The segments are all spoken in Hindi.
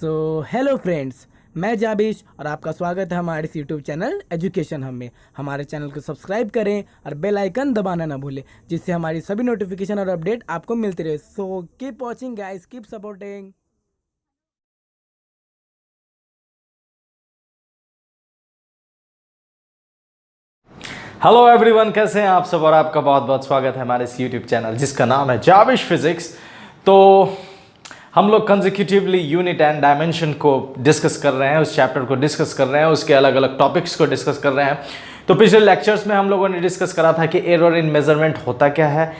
हेलो फ्रेंड्स, मैं जाबिश और आपका स्वागत है हमारे इस यूट्यूब चैनल एजुकेशन हम में। हमारे चैनल को सब्सक्राइब करें और बेल आइकन दबाना ना भूलें, जिससे हमारी सभी नोटिफिकेशन और अपडेट आपको मिलती रहे। So keep watching guys, keep supporting. Hello everyone, कैसे हैं आप सब। और आपका बहुत बहुत स्वागत है हमारे इस यूट्यूब चैनल जिसका नाम है जाबिश फिजिक्स। तो हम लोग कंसेक्यूटिवली यूनिट एंड डायमेंशन को डिस्कस कर रहे हैं, उस चैप्टर को डिस्कस कर रहे हैं, उसके अलग अलग टॉपिक्स को डिस्कस कर रहे हैं। तो पिछले लेक्चर्स में हम लोगों ने डिस्कस करा था कि एरर इन मेजरमेंट होता क्या है,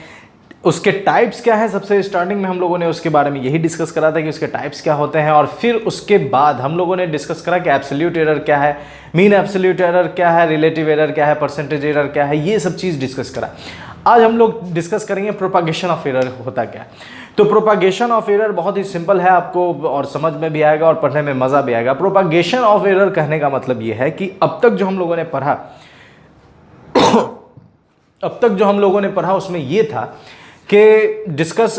उसके टाइप्स क्या है। सबसे स्टार्टिंग में हम लोगों ने उसके बारे में यही डिस्कस करा था कि उसके टाइप्स क्या होते हैं। और फिर उसके बाद हम लोगों ने डिस्कस करा कि एब्सोल्यूट एरर क्या है, मीन एब्सोल्यूट एरर क्या है, रिलेटिव एरर क्या है, परसेंटेज एरर क्या है, ये सब चीज़ डिस्कस करा। आज हम लोग डिस्कस करेंगे प्रोपागेशन ऑफ एरर होता क्या है। तो प्रोपागेशन ऑफ एरर बहुत ही सिंपल है, आपको और समझ में भी आएगा और पढ़ने में मज़ा भी आएगा। प्रोपागेशन ऑफ एरर कहने का मतलब ये है कि अब तक जो हम लोगों ने पढ़ा उसमें ये था कि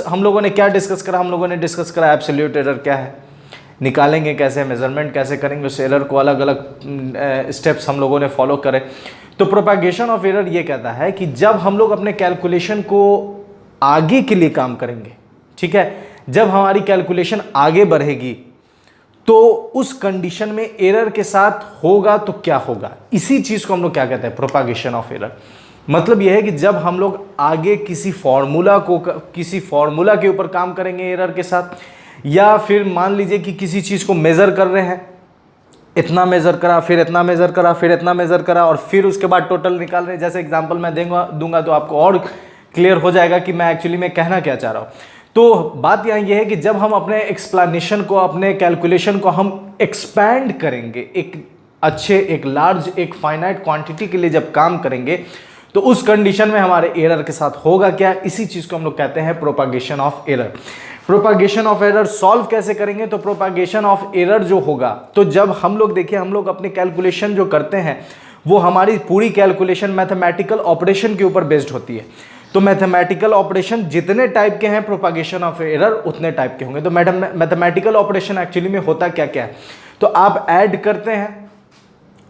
हम लोगों ने क्या डिस्कस करा। हम लोगों ने डिस्कस करा एब्सोल्यूट एरर क्या है, निकालेंगे कैसे, मेजरमेंट कैसे करेंगे, उस एरर को अलग अलग स्टेप्स हम लोगों ने फॉलो करे। तो प्रोपागेशन ऑफ एरर ये कहता है कि जब हम लोग अपने कैलकुलेशन को आगे के लिए काम करेंगे, ठीक है, जब हमारी कैलकुलेशन आगे बढ़ेगी तो उस कंडीशन में एरर के साथ होगा तो क्या होगा, इसी चीज को हम लोग क्या कहते हैं, प्रोपागेशन ऑफ एरर। मतलब यह है कि जब हम लोग आगे किसी फॉर्मूला के ऊपर काम करेंगे एरर के साथ, या फिर मान लीजिए कि किसी चीज को मेजर कर रहे हैं, इतना मेजर करा, फिर इतना मेजर करा, फिर इतना मेजर करा, और फिर उसके बाद टोटल निकाल रहे हैं। जैसे एग्जांपल मैं दूंगा तो आपको और क्लियर हो जाएगा कि मैं एक्चुअली में कहना क्या चाह रहा हूं। तो बात यहाँ यह है कि जब हम अपने एक्सप्लेनेशन को, अपने कैलकुलेशन को हम एक्सपैंड करेंगे, एक लार्ज, एक फाइनाइट क्वांटिटी के लिए जब काम करेंगे, तो उस कंडीशन में हमारे एरर के साथ होगा क्या, इसी चीज को हम लोग कहते हैं propagation of error. Propagation of error solve कैसे करेंगे, तो प्रोपागेशन ऑफ एरर जो होगा, तो जब हम लोग अपने कैलकुलेशन जो करते हैं वो हमारी पूरी कैलकुलेशन मैथमेटिकल ऑपरेशन के ऊपर बेस्ड होती है। तो मैथमेटिकल ऑपरेशन जितने टाइप के हैं, प्रोपागेशन ऑफ एरर उतने टाइप के होंगे। तो मैथमेटिकल ऑपरेशन एक्चुअली में होता क्या क्या है, तो आप ऐड करते हैं,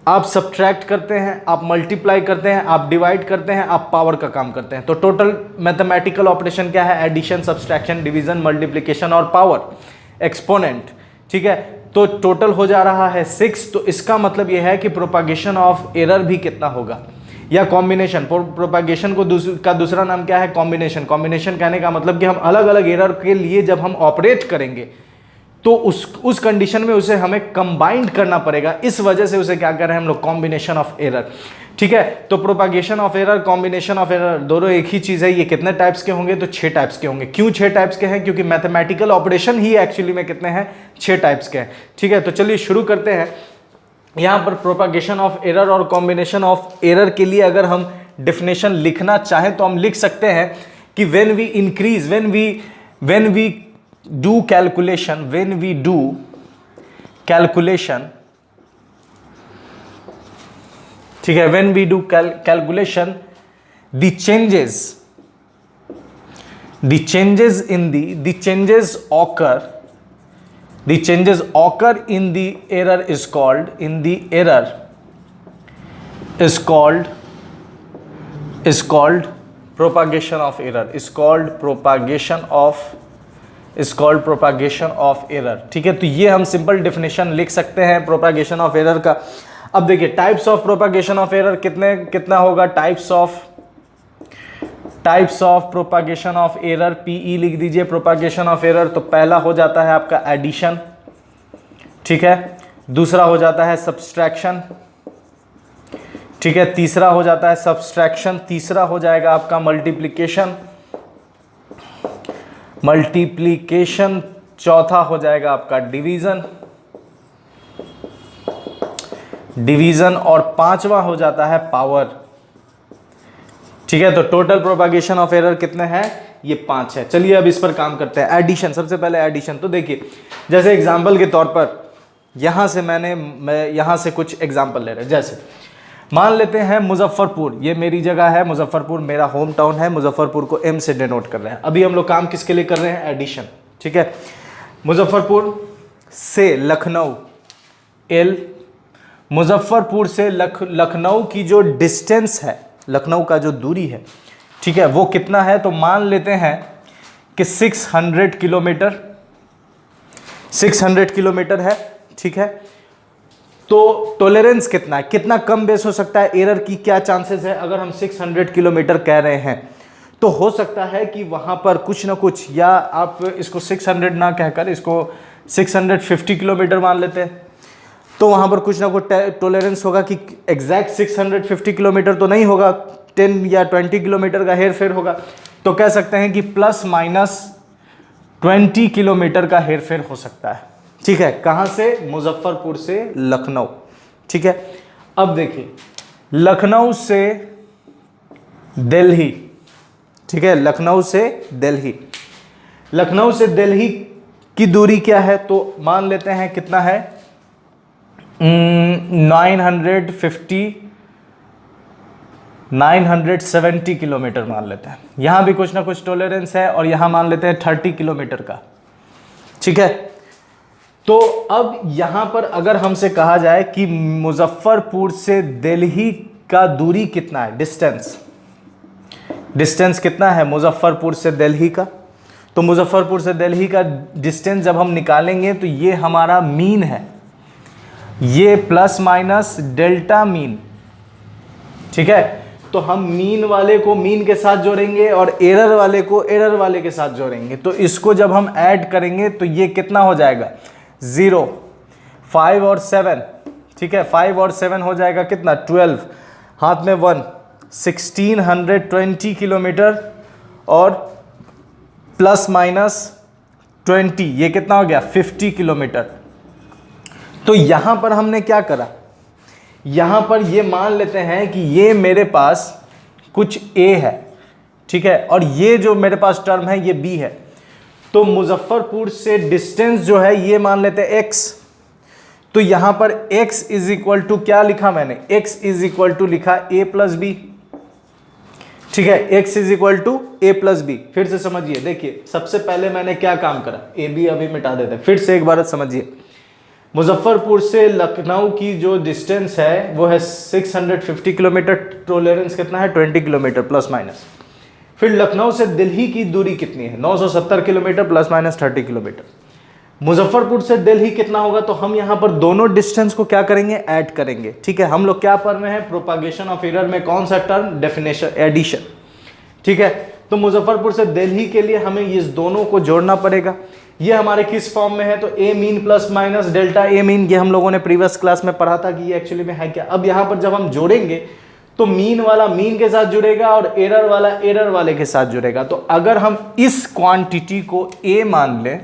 आप सब्ट्रैक्ट करते हैं, आप मल्टीप्लाई करते हैं, आप डिवाइड करते हैं, आप पावर का काम करते हैं। तो टोटल मैथमेटिकल ऑपरेशन क्या है, एडिशन, सब्सट्रैक्शन, डिवीजन, मल्टीप्लिकेशन और पावर, एक्सपोनेंट, ठीक है। तो टोटल हो जा रहा है 6। तो इसका मतलब यह है कि प्रोपागेशन ऑफ एरर भी कितना होगा, या कॉम्बिनेशन। प्रोपागेशन का दूसरा नाम क्या है, कॉम्बिनेशन। कॉम्बिनेशन कहने का मतलब कि हम अलग अलग एरर के लिए जब हम ऑपरेट करेंगे तो उस कंडीशन में उसे हमें कंबाइंड करना पड़ेगा, इस वजह से उसे क्या कर रहे हैं हम लोग, कॉम्बिनेशन ऑफ एरर, ठीक है। तो propagation of error, combination of error दोनों एक ही चीज है। ये कितने टाइप्स के होंगे, तो 6 टाइप्स के होंगे। क्यों 6 टाइप्स के हैं, क्योंकि मैथमेटिकल ऑपरेशन ही एक्चुअली में कितने हैं, 6 टाइप्स के हैं, ठीक है। तो चलिए शुरू करते हैं। यहां पर प्रोपागेशन ऑफ एरर और कॉम्बिनेशन ऑफ एरर के लिए अगर हम डेफिनेशन लिखना चाहें तो हम लिख सकते हैं कि when we do calculation, ठीक है, when we do calculation, the changes occur in the error is called propagation of error, propagation of error, ठीक है। तो ये हम सिंपल डेफिनेशन लिख सकते हैं प्रोपागेशन ऑफ एरर का। अब देखिए types of propagation of error कितना होगा, types of propagation of error, PE लिख दीजिए, प्रोपागेशन ऑफ एरर। तो पहला हो जाता है आपका एडिशन, ठीक है। दूसरा हो जाता है सब्सट्रैक्शन, ठीक है। तीसरा हो जाता है सब्सट्रैक्शन। तीसरा हो जाएगा आपका मल्टीप्लिकेशन। चौथा हो जाएगा आपका डिवीजन और पांचवा हो जाता है पावर, ठीक है। तो टोटल प्रोपागेशन ऑफ एरर कितने हैं, ये 5 है। चलिए अब इस पर काम करते हैं। एडिशन, सबसे पहले एडिशन। तो देखिए जैसे एग्जांपल के तौर पर यहां से मैं यहां से कुछ एग्जांपल ले रहे हैं। जैसे मान लेते हैं मुजफ्फरपुर, ये मेरी जगह है, मुजफ्फरपुर मेरा होम टाउन है। मुजफ्फरपुर को M से डिनोट कर रहे हैं। अभी हम लोग काम किसके लिए कर रहे हैं, एडिशन, ठीक है। मुजफ्फरपुर से लखनऊ, एल, मुजफ्फरपुर से लखनऊ की जो डिस्टेंस है, लखनऊ का जो दूरी है, ठीक है, वो कितना है? तो मान लेते हैं कि 600 किलोमीटर, 600 किलोमीटर है, ठीक है। तो टॉलरेंस कितना है, कितना कम बेस हो सकता है, एरर की क्या चांसेस है? अगर हम 600 किलोमीटर कह रहे हैं तो हो सकता है कि वहाँ पर कुछ ना कुछ, या आप इसको 600 ना कहकर इसको 650 किलोमीटर मान लेते हैं, तो वहाँ पर कुछ ना कुछ टॉलरेंस होगा कि एग्जैक्ट 650 किलोमीटर तो नहीं होगा, 10 या 20 किलोमीटर का हेर फेर होगा। तो कह सकते हैं कि प्लस माइनस 20 किलोमीटर का हेर फेर हो सकता है, ठीक है। कहाँ से? मुजफ्फरपुर से लखनऊ, ठीक है। अब देखिए, लखनऊ से दिल्ली, ठीक है, लखनऊ से दिल्ली, लखनऊ से दिल्ली की दूरी क्या है? तो मान लेते हैं कितना है, 970 किलोमीटर मान लेते हैं। यहां भी कुछ ना कुछ टॉलरेंस है, और यहां मान लेते हैं 30 किलोमीटर का, ठीक है। तो अब यहां पर अगर हमसे कहा जाए कि मुजफ्फरपुर से दिल्ली का दूरी कितना है, डिस्टेंस कितना है मुजफ्फरपुर से दिल्ली का, तो मुजफ्फरपुर से दिल्ली का डिस्टेंस जब हम निकालेंगे तो ये हमारा मीन है, ये प्लस माइनस डेल्टा मीन, ठीक है। तो हम मीन वाले को मीन के साथ जोड़ेंगे और एरर वाले को एरर वाले के साथ जोड़ेंगे। तो इसको जब हम ऐड करेंगे तो ये कितना हो जाएगा? 0, 5 और 7, ठीक है, 5 और 7 हो जाएगा कितना? 12, हाथ में 1, 1620 किलोमीटर और प्लस माइनस 20, ये कितना हो गया? 50 किलोमीटर। तो यहां पर हमने क्या करा, यहां पर ये मान लेते हैं कि ये मेरे पास कुछ A है, ठीक है, और ये जो मेरे पास टर्म है ये B है। तो मुजफ्फरपुर से डिस्टेंस जो है ये मान लेते हैं x। तो यहां पर x इज इक्वल टू क्या लिखा मैंने? x इज इक्वल टू लिखा a प्लस बी, ठीक है, x is equal to a plus B. फिर से समझिए, देखिए सबसे पहले मैंने क्या काम करा, a b अभी मिटा देते हैं, फिर से एक बार समझिए। मुजफ्फरपुर से लखनऊ की जो डिस्टेंस है वो है 650 किलोमीटर, टॉलरेंस कितना है? 20 किलोमीटर प्लस माइनस। फिर लखनऊ से दिल्ली की दूरी कितनी है? 970 kilometre plus minus 30 kilometre. Muzaffarpur से दिल्ली कितना होगा? तो हम यहाँ पर दोनों डिस्टेंस को क्या करेंगे? ऐड करेंगे, ठीक है। हम लोग क्या पढ़ रहे हैं? प्रोपागेशन ऑफ एरर में कौन सा टर्म? डेफिनेशन, एडिशन, ठीक है। तो मुजफ्फरपुर से दिल्ली के लिए हमें इस दोनों को जोड़ना पड़ेगा। ये हमारे किस फॉर्म में है? तो ए मीन प्लस माइनस डेल्टा ए मीन, ये हम लोगों ने प्रीवियस क्लास में पढ़ा था कि ये एक्चुअली में है क्या। अब यहाँ पर जब हम जोड़ेंगे तो मीन वाला मीन के साथ जुड़ेगा और एरर वाला एरर वाले के साथ जुड़ेगा। तो अगर हम इस क्वांटिटी को ए मान लें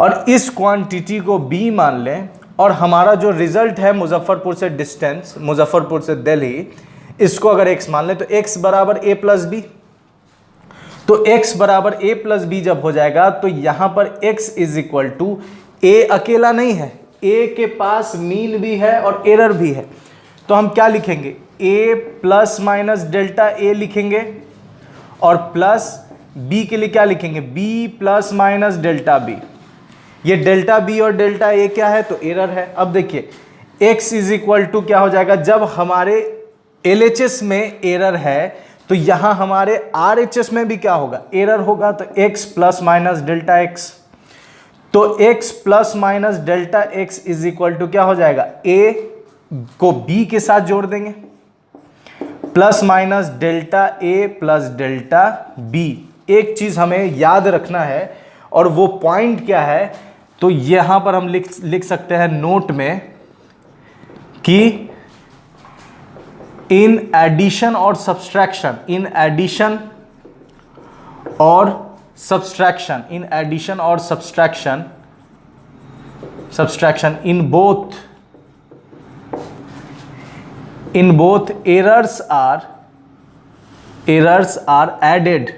और इस क्वांटिटी को बी मान लें, और हमारा जो रिजल्ट है मुजफ्फरपुर से डिस्टेंस, मुजफ्फरपुर से दिल्ली, इसको अगर एक्स मान लें तो एक्स बराबर ए प्लस बी। तो x बराबर a प्लस बी जब हो जाएगा तो यहां पर x is equal to a अकेला नहीं है, a के पास मीन भी है और एरर भी है। तो हम क्या लिखेंगे? a plus minus delta a लिखेंगे, और प्लस b के लिए क्या लिखेंगे? b plus minus delta b। ये डेल्टा b और डेल्टा a क्या है? तो एरर है। अब देखिए x इज इक्वल टू क्या हो जाएगा? जब हमारे LHS में एरर है तो यहां हमारे RHS में भी क्या होगा? एरर होगा। तो x plus minus delta x, तो x plus minus delta x is equal to क्या हो जाएगा? a को b के साथ जोड़ देंगे, plus minus delta a plus delta b। एक चीज हमें याद रखना है, और वो पॉइंट क्या है? तो यहां पर हम लिख सकते हैं नोट में कि इन एडिशन और सब्सट्रैक्शन, इन एडिशन और सब्सट्रैक्शन, इन एडिशन और subtraction, subtraction in both errors are added.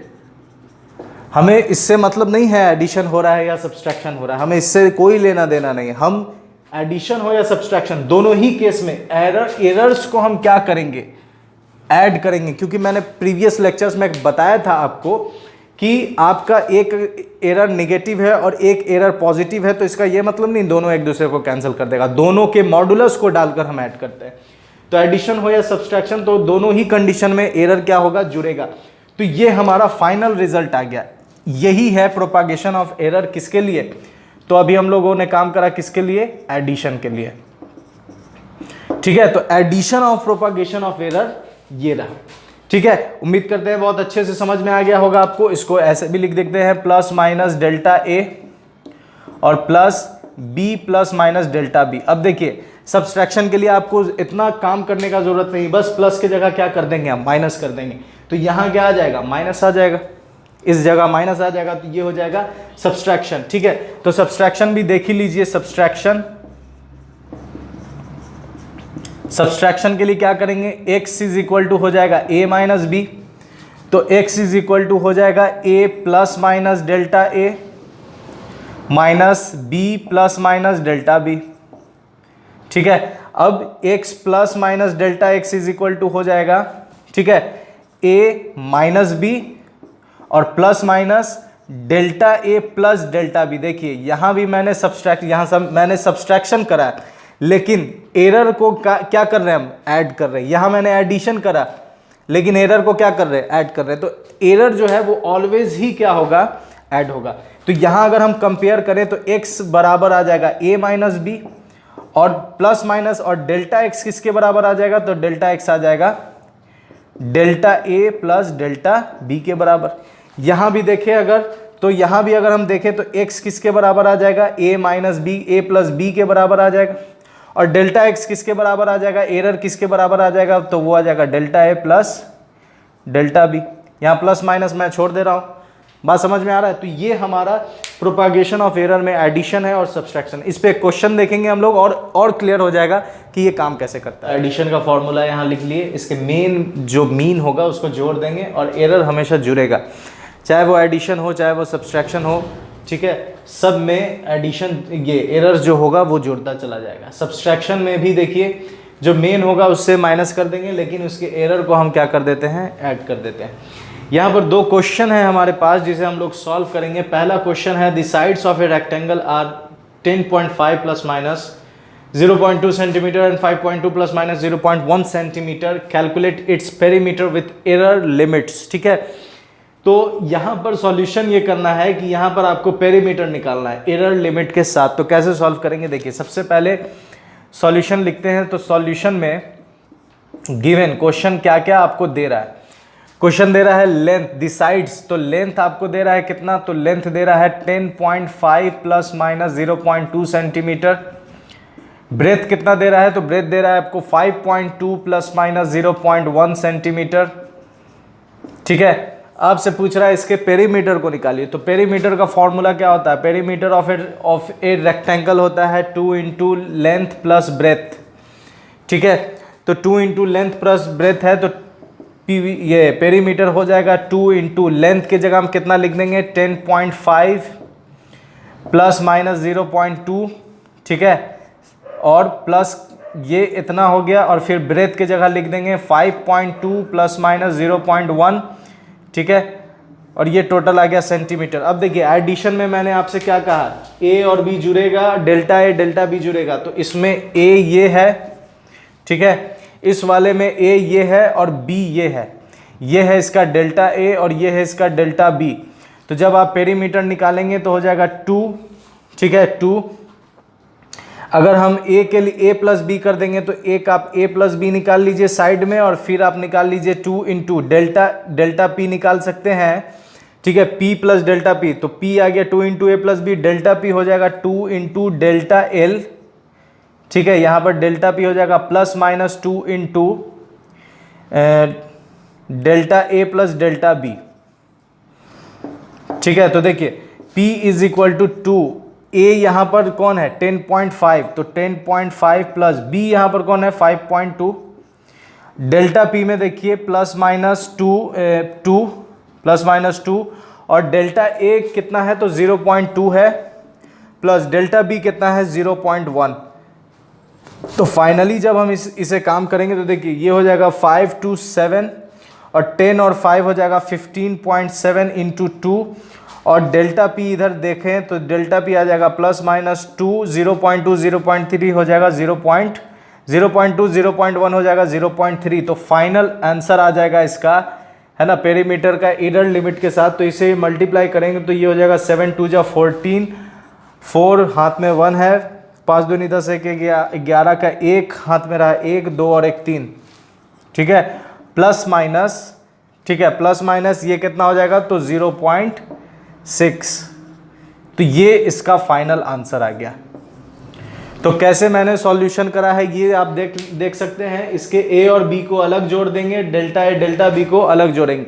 हमें इससे मतलब नहीं है एडिशन हो रहा है या सब्सट्रैक्शन हो रहा है, हमें इससे कोई लेना देना नहीं है। हम एडिशन हो या सब्सट्रैक्शन, दोनों ही केस में एरर्स को हम क्या करेंगे? ऐड करेंगे, क्योंकि मैंने प्रीवियस लेक्चर्स में बताया था आपको कि आपका एक एरर नेगेटिव है और एक एरर पॉजिटिव है, तो इसका ये मतलब नहीं दोनों एक दूसरे को कैंसिल कर देगा, दोनों के मॉडुलस को डालकर हम ऐड करते हैं। तो एडिशन हो या सब्सट्रैक्शन, तो दोनों ही कंडीशन में एरर क्या होगा, जुड़ेगा। तो ये हमारा फाइनल रिजल्ट आ गया। यही है प्रोपागेशन ऑफ एरर किसके लिए, तो अभी हम लोगों ने काम करा किसके लिए, एडिशन के लिए। ठीक है, तो addition of propagation of error ये रहा। ठीक है, उम्मीद करते हैं बहुत अच्छे से समझ में आ गया होगा आपको। इसको ऐसे भी लिख देते हैं, प्लस माइनस डेल्टा ए और plus B plus minus delta B. अब देखिए सब्सट्रैक्शन के लिए आपको इतना काम करने का जरूरत नहीं, बस प्लस की जगह क्या कर देंगे, हम माइनस कर देंगे। तो यहाँ क्या आ जाएगा, माइनस आ जाएगा, इस जगह माइनस आ जाएगा, तो ये हो जाएगा सब्सट्रैक्शन। ठीक है, तो सब्सट्रैक्शन भी देख ही लीजिए। सब्सट्रैक्शन के लिए क्या करेंगे, x इज इक्वल टू हो जाएगा a माइनस बी, तो x इज इक्वल टू हो जाएगा a plus minus delta a minus b plus minus delta b। ठीक है, अब x plus minus delta x is equal to हो जाएगा, ठीक है, a माइनस बी और plus minus delta a plus delta b। देखिए यहां भी मैंने मैंने सब्सट्रैक्शन करा है, लेकिन एरर को क्या कर रहे हैं हम, ऐड कर रहे हैं। यहां मैंने एडिशन करा, लेकिन एरर को क्या कर रहे हैं, ऐड कर रहे हैं। तो एरर जो है वो ऑलवेज ही क्या होगा, ऐड होगा। तो यहां अगर हम कंपेयर करें तो x बराबर आ जाएगा a माइनस बी और प्लस माइनस, और डेल्टा x किसके बराबर आ जाएगा, तो डेल्टा x आ जाएगा delta a plus delta b के बराबर। यहां भी देखें अगर, तो यहां भी अगर हम देखें तो x किसके बराबर आ जाएगा, a minus B, a plus b के बराबर आ जाएगा, और डेल्टा x किसके बराबर आ जाएगा, एरर किसके बराबर आ जाएगा, तो वो आ जाएगा delta a plus delta b। यहाँ प्लस माइनस मैं छोड़ दे रहा हूँ, बात समझ में आ रहा है। तो ये हमारा प्रोपागेशन ऑफ एरर में एडिशन है और सब्सट्रैक्शन। इस पे क्वेश्चन देखेंगे हम लोग और क्लियर हो जाएगा कि ये काम कैसे करता है। एडिशन का फॉर्मूला यहाँ लिख लिए, इसके मेन जो मीन होगा उसको जोड़ देंगे और एरर हमेशा जुड़ेगा, चाहे वो एडिशन हो चाहे वो सब्सट्रैक्शन हो। ठीक है, सब में एडिशन, ये एरर जो होगा वो जुड़ता चला जाएगा। सब्सट्रैक्शन में भी देखिए जो मेन होगा उससे माइनस कर देंगे, लेकिन उसके एरर को हम क्या कर देते हैं, ऐड कर देते हैं। यहाँ पर दो क्वेश्चन है हमारे पास जिसे हम लोग सॉल्व करेंगे। पहला क्वेश्चन है, the sides of a rectangle are 10.5 plus minus 0.2 centimetre and 5.2 plus minus 0.1 centimetre, calculate its perimeter with error limits. ठीक है, तो यहाँ पर सॉल्यूशन ये करना है कि यहाँ पर आपको पेरीमीटर निकालना है एरर लिमिट के साथ। तो कैसे सॉल्व करेंगे, देखिए सबसे पहले सॉल्यूशन लिखते हैं। तो सॉल्यूशन में गिवन क्वेश्चन क्या क्या आपको दे रहा है, क्वेश्चन दे रहा है लेंथ द साइड्स, तो लेंथ आपको दे रहा है कितना, तो लेंथ दे रहा है 10.5 प्लस माइनस 0.2 सेंटीमीटर। ब्रेथ कितना दे रहा है, तो ब्रेथ दे रहा है आपको 5.2 प्लस माइनस 0.1 सेंटीमीटर। ठीक है, आपसे पूछ रहा है इसके पेरीमीटर को निकालिए। तो पेरीमीटर का फॉर्मूला क्या होता है, पेरीमीटर ऑफ ए रेक्टेंगल होता है 2 इंटू लेंथ प्लस ब्रेथ। ठीक है, तो 2 इंटू लेंथ प्लस ब्रेथ है, तो ये पेरीमीटर हो जाएगा 2 इंटू लेंथ की जगह हम कितना लिख देंगे, 10.5 प्लस माइनस 0.2। ठीक है, और प्लस ये इतना हो गया, और फिर ब्रेथ की जगह लिख देंगे 5.2 प्लस माइनस 0.1। ठीक है, और ये टोटल आ गया सेंटीमीटर। अब देखिए एडिशन में मैंने आपसे क्या कहा, ए और बी जुड़ेगा, डेल्टा ए डेल्टा बी जुड़ेगा। तो इसमें ए ये है, ठीक है, इस वाले में ए ये है और बी ये है इसका डेल्टा ए और ये है इसका डेल्टा बी। तो जब आप पेरीमीटर निकालेंगे तो हो जाएगा 2। ठीक है, 2। अगर हम ए के लिए ए प्लस बी कर देंगे तो एक आप ए प्लस बी निकाल लीजिए साइड में, और फिर आप निकाल लीजिए 2 इंटू डेल्टा पी निकाल सकते हैं। ठीक है, पी प्लस डेल्टा पी, तो पी आ गया 2 इंटू ए प्लस बी, डेल्टा पी हो जाएगा 2 इंटू डेल्टा एल। ठीक है, यहाँ पर डेल्टा पी हो जाएगा plus minus 2 into delta A plus delta B. ठीक है, तो देखिए P इज इक्वल टू 2, ए यहाँ पर कौन है 10.5, तो 10.5 प्लस बी यहाँ पर कौन है 5.2। डेल्टा पी में देखिए प्लस माइनस 2 प्लस माइनस 2, और डेल्टा ए कितना है तो 0.2 है, प्लस डेल्टा बी कितना है 0.1। तो फाइनली जब हम इसे काम करेंगे तो देखिए ये हो जाएगा 5 to 7, और 10 और 5 हो जाएगा 15.7 इंटू 2, और डेल्टा पी इधर देखें तो डेल्टा पी आ जाएगा प्लस माइनस 2, 0.2 0.3 हो जाएगा 0.2 0.1 हो जाएगा 0.3। तो फाइनल आंसर आ जाएगा इसका, है ना, पेरीमीटर का एरर लिमिट के साथ। तो इसे मल्टीप्लाई करेंगे तो ये हो जाएगा 7 2 जा 14, 4 हाथ में 1 है, 5 दूनी 10 1 11 का 1 हाथ में रहा 1 2 और 1 3, ठीक है, प्लस माइनस, ठीक है, प्लस माइनस ये कितना हो जाएगा तो 0.6। तो ये इसका फाइनल आंसर आ गया। तो कैसे मैंने सॉल्यूशन करा है ये आप देख सकते हैं। इसके ए और बी को अलग जोड़ देंगे, डेल्टा ए डेल्टा बी को अलग जोड़ेंगे।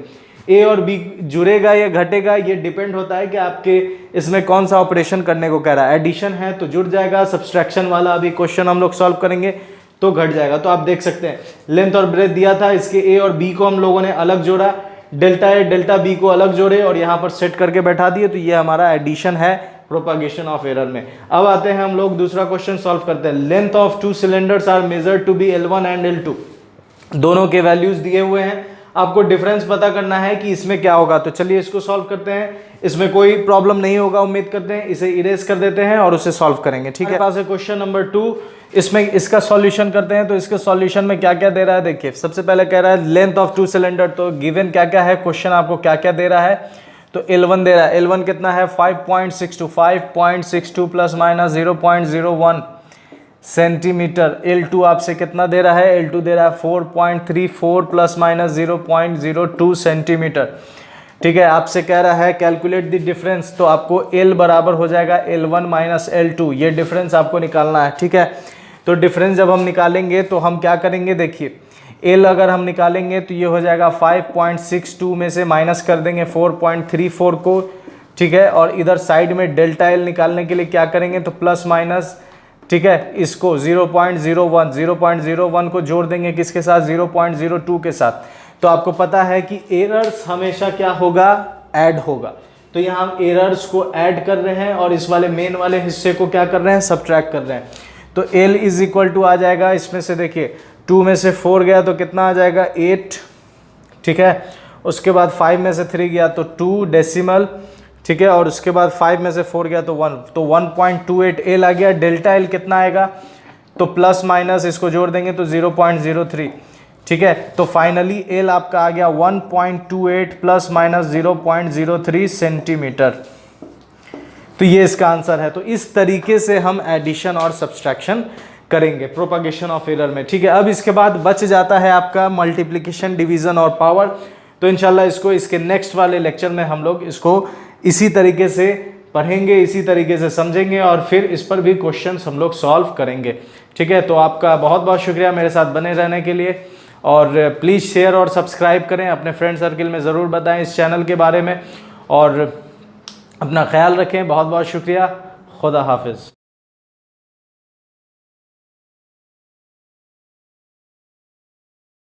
ए और बी जुड़ेगा या घटेगा ये डिपेंड होता है कि आपके इसमें कौन सा ऑपरेशन करने को कह रहा है। एडिशन है तो जुड़ जाएगा, सब्सट्रैक्शन वाला अभी क्वेश्चन हम लोग सॉल्व करेंगे तो घट जाएगा। तो आप देख सकते हैं लेंथ और ब्रेथ दिया था, इसके ए और बी को हम लोगों ने अलग जोड़ा, डेल्टा ए डेल्टा बी को अलग जोड़े और यहाँ पर सेट करके बैठा दिए। तो ये हमारा एडिशन है प्रोपागेशन ऑफ एरर में। अब आते हैं हम लोग दूसरा क्वेश्चन सॉल्व करते हैं। Length of 2 cylinders are measured to be L1 and L2, दोनों के वैल्यूज दिए हुए हैं, आपको डिफरेंस पता करना है कि इसमें क्या होगा। तो चलिए इसको सॉल्व करते हैं। इसमें कोई प्रॉब्लम नहीं होगा उम्मीद करते हैं, इसे इरेज कर देते हैं और उसे सॉल्व करेंगे, ठीक है। पास है क्वेश्चन नंबर 2, इसमें इसका सॉल्यूशन करते हैं। तो इसके सॉल्यूशन में क्या क्या दे रहा है देखिए। सबसे पहले कह रहा है लेंथ ऑफ 2 सिलेंडर, तो गिवन क्या क्या है, क्वेश्चन आपको क्या क्या दे रहा है। तो L1 दे रहा है, L1 कितना है 5.62 प्लस माइनस 0.01 सेंटीमीटर। L2 आपसे कितना दे रहा है, L2 दे रहा है 4.34 प्लस माइनस 0.02 सेंटीमीटर, ठीक है। आपसे कह रहा है कैलकुलेट द डिफरेंस, तो आपको L बराबर हो जाएगा L1 माइनस L2, ये डिफरेंस आपको निकालना है, ठीक है। तो डिफरेंस जब हम निकालेंगे तो हम क्या करेंगे देखिए, L अगर हम निकालेंगे तो ये हो जाएगा 5.62 में से माइनस कर देंगे 4.34 को, ठीक है। और इधर साइड में डेल्टा L निकालने के लिए क्या करेंगे तो प्लस माइनस, ठीक है, इसको 0.01 को जोड़ देंगे किसके साथ, 0.02 के साथ। तो आपको पता है कि एरर्स हमेशा क्या होगा, ऐड होगा। तो यहाँ हम एरर्स को ऐड कर रहे हैं और इस वाले मेन वाले हिस्से को क्या कर रहे हैं, सब्ट्रैक्ट कर रहे हैं। तो L इज इक्वल टू आ जाएगा, इसमें से देखिए 2 में से 4 गया तो कितना आ जाएगा 8, ठीक है। उसके बाद 5 में से 3 गया तो 2 डेसिमल, ठीक है। और उसके बाद 5 में से 4 गया तो 1, तो 1.28 L आ गया। डेल्टा L कितना आएगा, तो प्लस माइनस इसको जोड़ देंगे तो 0.03, ठीक है। तो फाइनली L आपका आ गया 1.28 प्लस माइनस 0.03 सेंटीमीटर। तो ये इसका आंसर है। तो इस तरीके से हम एडिशन और सब्सट्रैक्शन करेंगे प्रोपागेशन ऑफ एरर में, ठीक है। अब इसके बाद बच जाता है आपका मल्टीप्लिकेशन, डिवीजन और पावर। तो इंशाल्लाह इसको इसके नेक्स्ट वाले लेक्चर में हम लोग इसको इसी तरीके से पढ़ेंगे, इसी तरीके से समझेंगे और फिर इस पर भी क्वेश्चंस हम लोग सॉल्व करेंगे, ठीक है। तो आपका बहुत बहुत शुक्रिया मेरे साथ बने रहने के लिए, और प्लीज़ शेयर और सब्सक्राइब करें, अपने फ्रेंड सर्किल में ज़रूर बताएं इस चैनल के बारे में, और अपना ख्याल रखें। बहुत बहुत शुक्रिया, खुदा हाफिज़।